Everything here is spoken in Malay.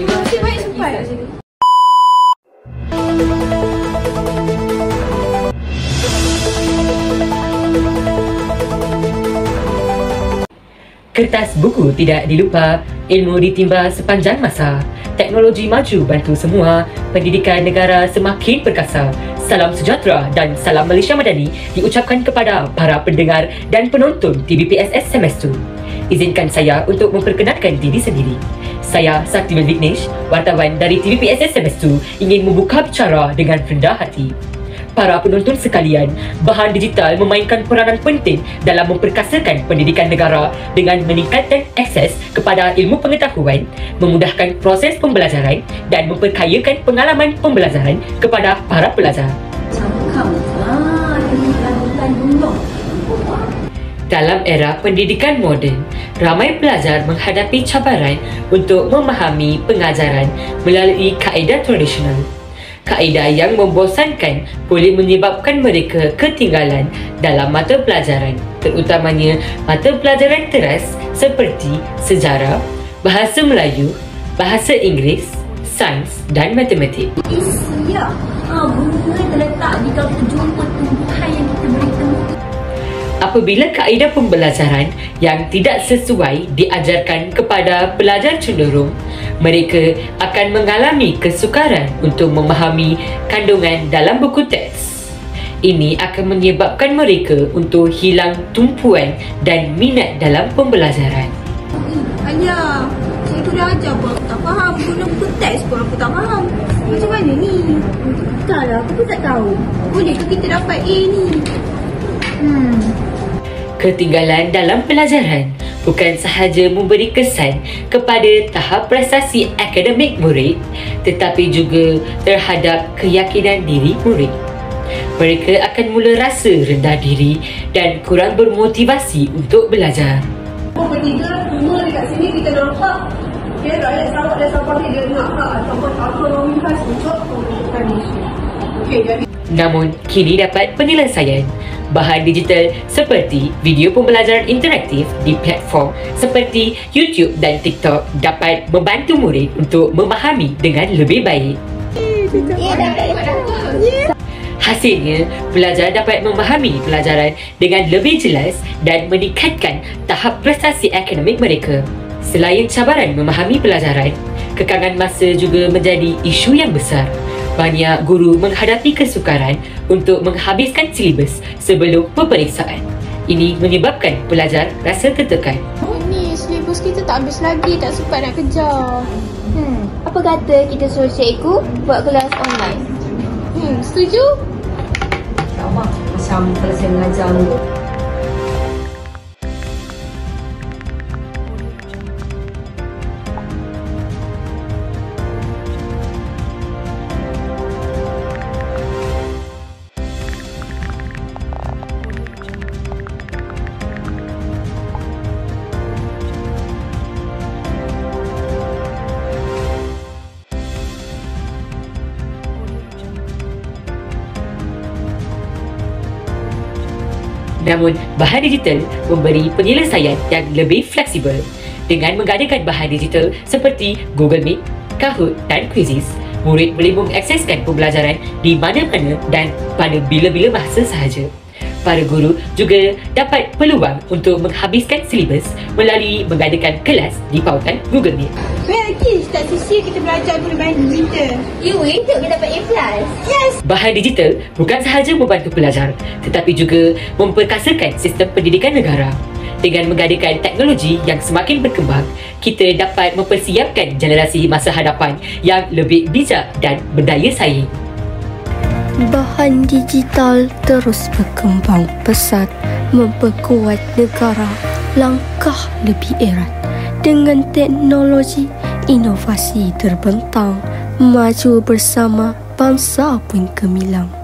Nasib baik sempat. Kertas buku tidak dilupa, ilmu ditimba sepanjang masa. Teknologi maju bantu semua, pendidikan negara semakin perkasa. Salam sejahtera dan salam Malaysia Madani diucapkan kepada para pendengar dan penonton TVPSS Semester. Izinkan saya untuk memperkenalkan diri sendiri. Saya Saktivel Vignesh, wartawan dari TVPSS Semester, ingin membuka bicara dengan rendah hati. Para penonton sekalian, bahan digital memainkan peranan penting dalam memperkasakan pendidikan negara dengan meningkatkan akses kepada ilmu pengetahuan, memudahkan proses pembelajaran dan memperkayakan pengalaman pembelajaran kepada para pelajar. Dalam era pendidikan moden, ramai pelajar menghadapi cabaran untuk memahami pengajaran melalui kaedah tradisional. Kaedah yang membosankan boleh menyebabkan mereka ketinggalan dalam mata pelajaran, terutamanya mata pelajaran teras seperti sejarah, bahasa Melayu, bahasa Inggeris, sains dan matematik. Ya, bunga terletak di kalau kita jumpa tumbuhan yang kita beri temu. Apabila kaedah pembelajaran yang tidak sesuai diajarkan kepada pelajar cenderung, mereka akan mengalami kesukaran untuk memahami kandungan dalam buku teks. Ini akan menyebabkan mereka untuk hilang tumpuan dan minat dalam pembelajaran. Ayah, cikgu dah ajar pun aku tak faham. Guna buku teks pun aku tak faham. Macam mana ni? Entahlah, aku pun tak tahu. Boleh ke kita dapat A ni? Ketinggalan dalam pelajaran bukan sahaja memberi kesan kepada tahap prestasi akademik murid, tetapi juga terhadap keyakinan diri murid. Mereka akan mula rasa rendah diri dan kurang bermotivasi untuk belajar. Bertiga, semua dekat sini kita nampak rakyat Sarawak dan Sabah ni dia nak hak ataupun autonomi khas untuk pembentukan Malaysia. Okey, jadi Namun, kini dapat penyelesaian. Bahan digital seperti video pembelajaran interaktif di platform seperti YouTube dan TikTok dapat membantu murid untuk memahami dengan lebih baik. Hasilnya, pelajar dapat memahami pelajaran dengan lebih jelas dan meningkatkan tahap prestasi akademik mereka. Selain cabaran memahami pelajaran, kekangan masa juga menjadi isu yang besar. Banyak guru menghadapi kesukaran untuk menghabiskan silibus sebelum peperiksaan. Ini menyebabkan pelajar rasa tertekan. Oh ni, silibus kita tak habis lagi, tak sempat nak kejar. Apa kata kita suruh cikgu buat kelas online? Setuju? macam kalau saya mengajar ni. Namun, bahan digital memberi penyelesaian yang lebih fleksibel. Dengan menggunakan bahan digital seperti Google Meet, Kahoot dan Quizizz, murid boleh mengakseskan pembelajaran di mana-mana dan pada bila-bila masa sahaja. Para guru juga dapat peluang untuk menghabiskan silibus melalui mengadakan kelas di pautan Google Meet. Lagi tak sia-sia kita belajar guna bahan digital. Untuk kita dapat A+. Yes! Bahan digital bukan sahaja membantu pelajar, tetapi juga memperkasakan sistem pendidikan negara. Dengan menggunakan teknologi yang semakin berkembang, kita dapat mempersiapkan generasi masa hadapan yang lebih bijak dan berdaya saing. Bahan digital terus berkembang pesat, memperkuat negara langkah lebih erat. Dengan teknologi, inovasi terbentang, maju bersama bangsa pun gemilang.